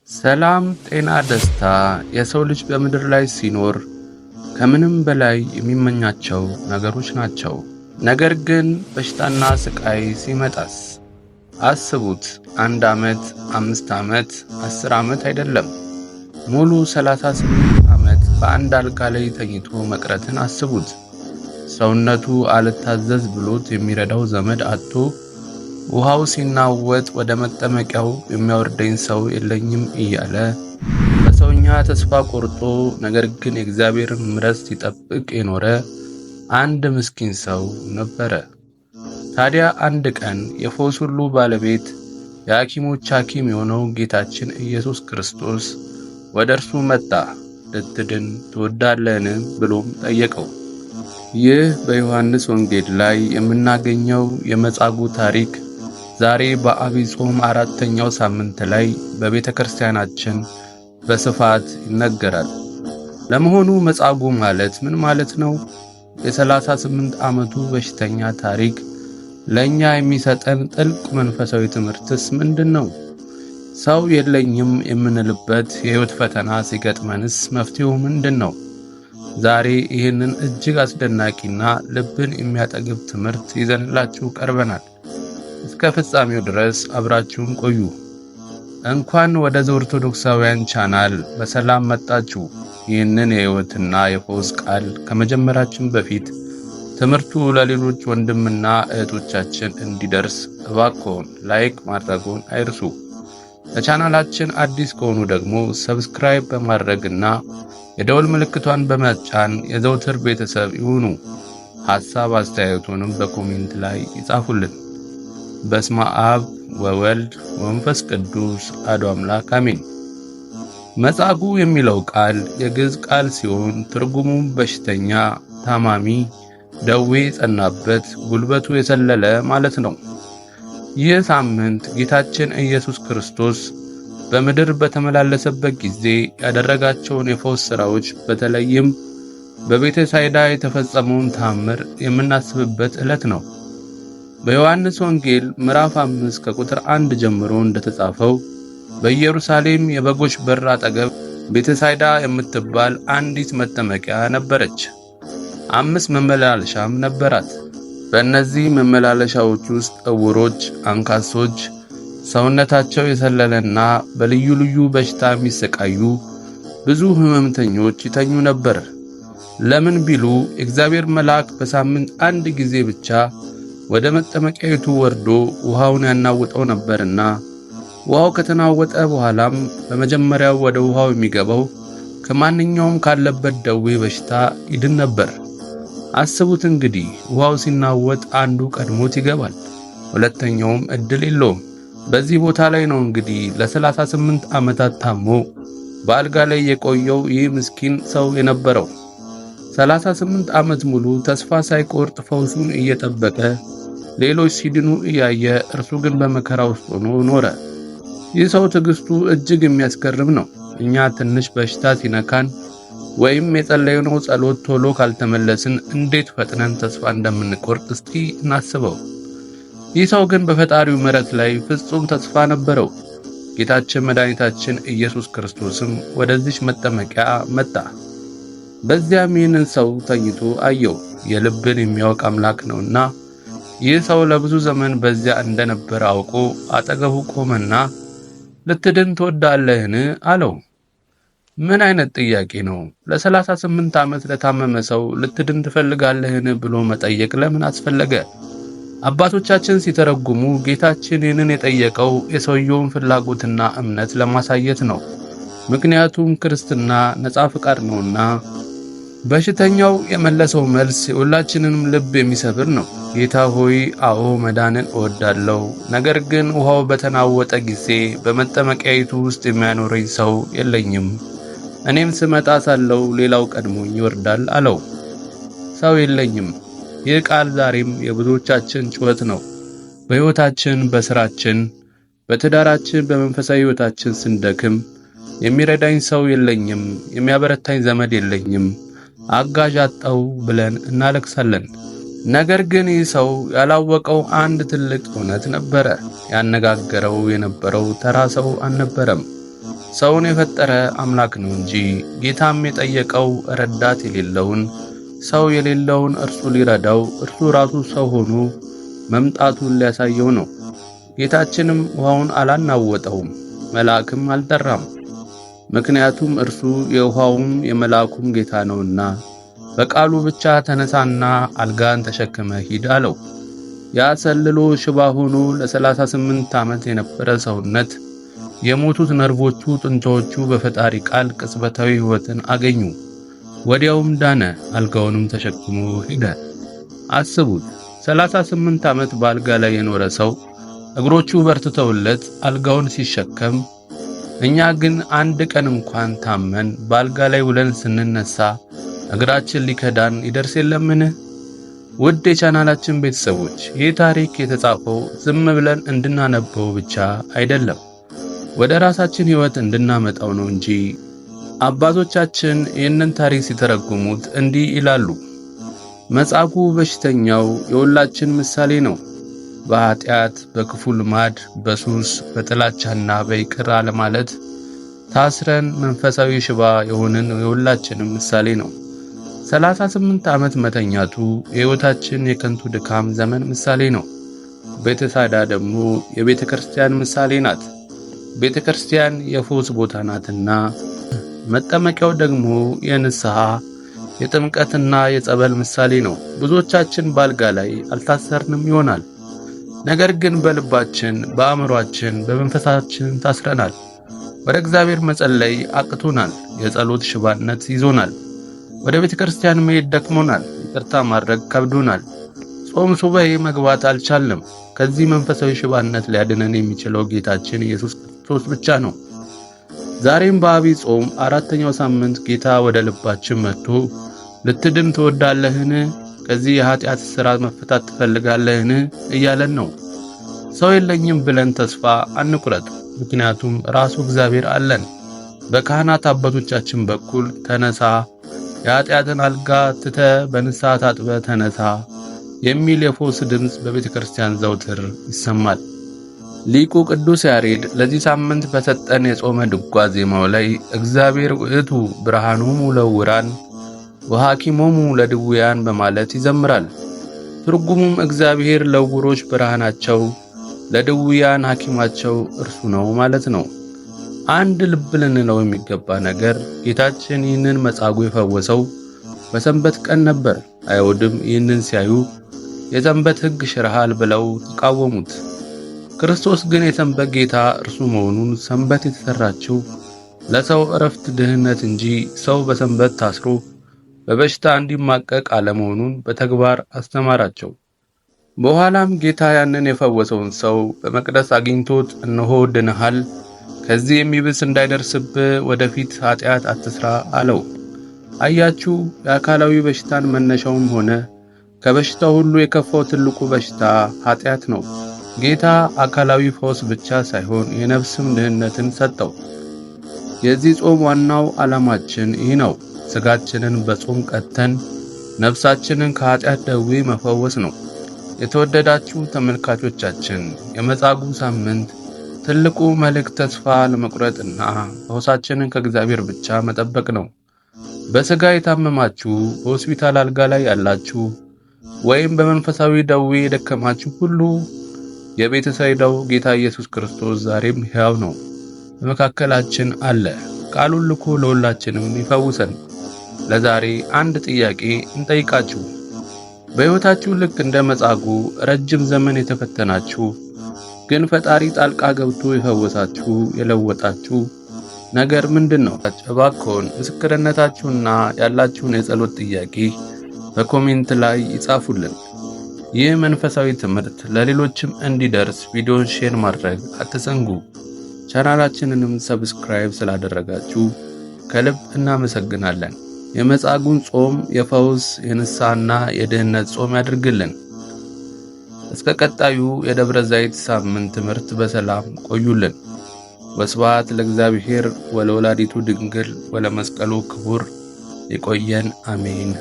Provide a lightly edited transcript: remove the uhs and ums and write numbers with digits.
ሰላም ጤና ደስታ የሰው ልጅ በምድር ላይ ሲኖር ከምንም በላይ የሚመኛቸው ነገሮች ናቸው። ነገር ግን በሽታና ስቃይ ሲመጣስ? አስቡት፣ 1 ዓመት፣ 5 ዓመት፣ 10 ዓመት አይደለም፣ ሙሉ 38 ዓመት በአንድ አልጋ ላይ ተኝቶ መቅረትን አስቡት። ሰውነቱ አልታዘዝ ብሎት የሚረዳው ዘመድ አጥቶ ውሃው ሲናወጥ ወደ መጠመቂያው የሚያወርደኝ ሰው የለኝም እያለ በሰውኛ ተስፋ ቆርጦ ነገር ግን የእግዚአብሔርን ምሕረት ሲጠብቅ የኖረ አንድ ምስኪን ሰው ነበረ። ታዲያ አንድ ቀን የፈውስ ሁሉ ባለቤት የሐኪሞች ሐኪም የሆነው ጌታችን ኢየሱስ ክርስቶስ ወደ እርሱ መጣ። ልትድን ትወዳለህን ብሎም ጠየቀው። ይህ በዮሐንስ ወንጌል ላይ የምናገኘው የመጻጉዕ ታሪክ ዛሬ በዐቢይ ጾም 4ኛው ሳምንት ላይ በቤተ ክርስቲያናችን በስፋት ይነገራል። ለመሆኑ መጻጉዕ ማለት ምን ማለት ነው? የ38 ዓመቱ በሽተኛ ታሪክ ለኛ የሚሰጠን ጥልቅ መንፈሳዊ ትምህርትስ ምንድነው? ሰው የለኝም የምንልበት የሕይወት ፈተና ሲገጥመንስ መፍትሄው ምንድነው? ዛሬ ይህንን እጅግ አስደናቂና ልብን የሚያጠግብ ትምህርት ይዘንላችሁ ቀርበናል። እስከ ፍጻሜው ድረስ አብራችሁን ቆዩ። እንኳን ወደ ኦርቶዶክሳውያን ቻናል በሰላም መጣችሁ። ይህንን የሕይወትና የፈውስ ቃል ከመጀመራችን በፊት ትምህርቱ ለሌሎች ወንድምና እህቶቻችን እንዲደርስ እባክዎን ላይክ ማድረግዎን አይርሱ። ለቻናላችን አዲስ ከሆኑ ደግሞ ሰብስክራይብ በማድረግና የደወል ምልክቷን በመጫን የዘውትር ቤተሰብ ይሁኑ። ሐሳብ አስተያየቶንም በኮሜንት ላይ ይጻፉልን። በስመ አብ ወወልድ ወመንፈስ ቅዱስ አሐዱ አምላክ አሜን። መጻጉዕ የሚለው ቃል የግዕዝ ቃል ሲሆን ትርጉሙም በሽተኛ፣ ታማሚ፣ ደዌ ጸናበት፣ ጉልበቱ የሰለለ ማለት ነው። ይህ ሳምንት ጌታችን ኢየሱስ ክርስቶስ በምድር በተመላለሰበት ጊዜ ያደረጋቸውን የፈውስ ሥራዎች በተለይም በቤተ ሳይዳ የተፈጸመውን ተአምር የምናስብበት ዕለት ነው። በዮሐንስ ወንጌል ምዕራፍ 5 ከቁጥር 1 ጀምሮ እንደተጻፈው በኢየሩሳሌም የበጎች በር አጠገብ ቤተ ሳይዳ የምትባል አንዲት መጠመቂያ ነበረች። 5 መመላለሻም ነበራት። በእነዚህ መመላለሻዎች ውስጥ ዕውሮች፣ አንካሶች፣ ሰውነታቸው የሰለለና በልዩ ልዩ በሽታ የሚሰቃዩ ብዙ ሕመምተኞች ይተኙ ነበር። ለምን ቢሉ የእግዚአብሔር መልአክ በሳምንት አንድ ጊዜ ብቻ ወደ መጠመቂያይቱ ወርዶ ውሃውን ያናውጠው ነበርና ውሃው ከተናወጠ በኋላም በመጀመሪያው ወደ ውሃው የሚገባው ከማንኛውም ካለበት ደዌ በሽታ ይድን ነበር። አስቡት እንግዲህ ውሃው ሲናወጥ አንዱ ቀድሞት ይገባል፣ ሁለተኛውም እድል የለውም። በዚህ ቦታ ላይ ነው እንግዲህ ለ38 ዓመታት ታሞ በአልጋ ላይ የቆየው ይህ ምስኪን ሰው የነበረው። 38 ዓመት ሙሉ ተስፋ ሳይቆርጥ ፈውሱን እየጠበቀ ሌሎች ሲድኑ እያየ እርሱ ግን በመከራ ውስጥ ሆኖ ኖረ። ይህ ሰው ትዕግስቱ እጅግ የሚያስገርም ነው። እኛ ትንሽ በሽታ ሲነካን ወይም የጸለይነው ጸሎት ቶሎ ካልተመለስን እንዴት ፈጥነን ተስፋ እንደምንቆርጥ እስቲ እናስበው። ይህ ሰው ግን በፈጣሪው ምሕረት ላይ ፍጹም ተስፋ ነበረው። ጌታችን መድኃኒታችን ኢየሱስ ክርስቶስም ወደዚች መጠመቂያ መጣ። በዚያም ይህንን ሰው ተኝቶ አየው። የልብን የሚያውቅ አምላክ ነውና ይህ ሰው ለብዙ ዘመን በዚያ እንደነበረ አውቆ አጠገቡ ቆመና ልትድን ትወዳለህን አለው። ምን አይነት ጥያቄ ነው? ለ38 ዓመት ለታመመ ሰው ልትድን ትፈልጋለህን ብሎ መጠየቅ ለምን አስፈለገ? አባቶቻችን ሲተረጉሙ ጌታችን ይህንን የጠየቀው የሰውየውን ፍላጎትና እምነት ለማሳየት ነው። ምክንያቱም ክርስትና ነጻ ፍቃድ ነውና። በሽተኛው የመለሰው መልስ የሁላችንንም ልብ የሚሰብር ነው። ጌታ ሆይ፣ አዎ መዳንን እወዳለሁ፣ ነገር ግን ውሃው በተናወጠ ጊዜ በመጠመቂያይቱ ውስጥ የሚያኖረኝ ሰው የለኝም። እኔም ስመጣ ሳለው ሌላው ቀድሞኝ ይወርዳል አለው። ሰው የለኝም። ይህ ቃል ዛሬም የብዙዎቻችን ጩኸት ነው። በሕይወታችን፣ በሥራችን፣ በትዳራችን፣ በመንፈሳዊ ሕይወታችን ስንደክም የሚረዳኝ ሰው የለኝም፣ የሚያበረታኝ ዘመድ የለኝም፣ አጋዥ አጣው ብለን እናለቅሳለን። ነገር ግን ይህ ሰው ያላወቀው አንድ ትልቅ እውነት ነበረ። ያነጋገረው የነበረው ተራ ሰው አልነበረም። ሰውን የፈጠረ አምላክ ነው እንጂ። ጌታም የጠየቀው ረዳት የሌለውን ሰው የሌለውን እርሱ ሊረዳው እርሱ ራሱ ሰው ሆኖ መምጣቱን ሊያሳየው ነው። ጌታችንም ውሃውን አላናወጠውም፣ መልአክም አልጠራም። ምክንያቱም እርሱ የውሃውም የመልአኩም ጌታ ነውና በቃሉ ብቻ ተነሳና አልጋን ተሸክመ ሂድ አለው። ያ ሰልሎ ሽባ ሆኖ ለ38 ዓመት የነበረ ሰውነት የሞቱት ነርቮቹ ጥንቻዎቹ በፈጣሪ ቃል ቅጽበታዊ ሕይወትን አገኙ። ወዲያውም ዳነ፣ አልጋውንም ተሸክሞ ሄደ። አስቡት፣ 38 ዓመት በአልጋ ላይ የኖረ ሰው እግሮቹ በርትተውለት አልጋውን ሲሸከም፣ እኛ ግን አንድ ቀን እንኳን ታመን በአልጋ ላይ ውለን ስንነሳ እግራችን ሊከዳን ይደርስ የለምን? ውድ የቻናላችን ቤተሰቦች፣ ይህ ታሪክ የተጻፈው ዝም ብለን እንድናነበው ብቻ አይደለም፣ ወደ ራሳችን ሕይወት እንድናመጣው ነው እንጂ። አባቶቻችን ይህንን ታሪክ ሲተረጉሙት እንዲህ ይላሉ። መጻጉዕ በሽተኛው የሁላችን ምሳሌ ነው። በኃጢአት፣ በክፉ ልማድ፣ በሱስ፣ በጥላቻና በይቅር አለማለት ታስረን መንፈሳዊ ሽባ የሆንን የሁላችንም ምሳሌ ነው። 38 ዓመት መተኛቱ የሕይወታችን የከንቱ ድካም ዘመን ምሳሌ ነው። ቤተሳዳ ደግሞ የቤተ ክርስቲያን ምሳሌ ናት። ቤተ ክርስቲያን የፈውስ ቦታ ናትና፣ መጠመቂያው ደግሞ የንስሐ የጥምቀትና የጸበል ምሳሌ ነው። ብዙዎቻችን ባልጋ ላይ አልታሰርንም ይሆናል፣ ነገር ግን በልባችን፣ በአእምሯችን፣ በመንፈሳችን ታስረናል። ወደ እግዚአብሔር መጸለይ አቅቶናል። የጸሎት ሽባነት ይዞናል። ወደ ቤተ ክርስቲያን መሄድ ደክሞናል። ይቅርታ ማድረግ ከብዶናል። ጾም ሱባኤ መግባት አልቻልንም። ከዚህ መንፈሳዊ ሽባነት ሊያድነን የሚችለው ጌታችን ኢየሱስ ክርስቶስ ብቻ ነው። ዛሬም በዐቢይ ጾም 4ኛው ሳምንት ጌታ ወደ ልባችን መጥቶ ልትድን ትወዳለህን? ከዚህ የኃጢአት ሥራት መፈታት ትፈልጋለህን? እያለን ነው። ሰው የለኝም ብለን ተስፋ አንቁረጥ፣ ምክንያቱም ራሱ እግዚአብሔር አለን። በካህናት አባቶቻችን በኩል ተነሳ፣ የኃጢአትን አልጋ ትተ በንስሐ ታጥበ ተነሳ የሚል የፈውስ ድምፅ በቤተ ክርስቲያን ዘውትር ይሰማል። ሊቁ ቅዱስ ያሬድ ለዚህ ሳምንት በሰጠን የጾመ ድጓ ዜማው ላይ እግዚአብሔር ውእቱ ብርሃኖሙ ለዕውራን ወሐኪሞሙ ለድውያን በማለት ይዘምራል። ትርጉሙም እግዚአብሔር ለዕውሮች ብርሃናቸው፣ ለድውያን ሐኪማቸው እርሱ ነው ማለት ነው። አንድ ልብ ልንለው የሚገባ ነገር ጌታችን ይህንን መጻጉዕ የፈወሰው በሰንበት ቀን ነበር። አይሁድም ይህንን ሲያዩ የሰንበት ሕግ ሽረሃል ብለው ተቃወሙት። ክርስቶስ ግን የሰንበት ጌታ እርሱ መሆኑን፣ ሰንበት የተሰራችው ለሰው ዕረፍት ድህነት እንጂ ሰው በሰንበት ታስሮ በበሽታ እንዲማቀቅ አለመሆኑን በተግባር አስተማራቸው። በኋላም ጌታ ያንን የፈወሰውን ሰው በመቅደስ አግኝቶት እነሆ ድነሃል፣ ከዚህ የሚብስ እንዳይደርስብህ ወደፊት ኃጢአት አትስራ አለው። አያችሁ፣ የአካላዊ በሽታን መነሻውም ሆነ ከበሽታው ሁሉ የከፋው ትልቁ በሽታ ኃጢአት ነው። ጌታ አካላዊ ፈውስ ብቻ ሳይሆን የነፍስም ድህነትን ሰጠው። የዚህ ጾም ዋናው ዓላማችን ይህ ነው። ሥጋችንን በጾም ቀጥተን ነፍሳችንን ከኃጢአት ደዌ መፈወስ ነው። የተወደዳችሁ ተመልካቾቻችን፣ የመጻጉዕ ሳምንት ትልቁ መልእክት ተስፋ ለመቁረጥና ፈውሳችንን ከእግዚአብሔር ብቻ መጠበቅ ነው። በሥጋ የታመማችሁ፣ በሆስፒታል አልጋ ላይ ያላችሁ ወይም በመንፈሳዊ ደዌ የደከማችሁ ሁሉ የቤተሳይዳው ጌታ ኢየሱስ ክርስቶስ ዛሬም ሕያው ነው፣ በመካከላችን አለ። ቃሉን ልኮ ለሁላችንም ይፈውሰን። ለዛሬ አንድ ጥያቄ እንጠይቃችሁ። በሕይወታችሁ ልክ እንደ መጻጉዕ ረጅም ዘመን የተፈተናችሁ ግን ፈጣሪ ጣልቃ ገብቶ የፈወሳችሁ የለወጣችሁ ነገር ምንድን ነው? እባክዎን ምስክርነታችሁና ያላችሁን የጸሎት ጥያቄ በኮሜንት ላይ ይጻፉልን። ይህ መንፈሳዊ ትምህርት ለሌሎችም እንዲደርስ ቪዲዮን ሼር ማድረግ አትዘንጉ። ቻናላችንንም ሰብስክራይብ ስላደረጋችሁ ከልብ እናመሰግናለን። የመጻጉዕን ጾም የፈውስ የንስሐና የድህነት ጾም ያድርግልን። እስከ ቀጣዩ የደብረ ዘይት ሳምንት ትምህርት በሰላም ቆዩልን። ወስብሐት ለእግዚአብሔር ወለወላዲቱ ድንግል ወለመስቀሉ ክቡር። ይቆየን። አሜን።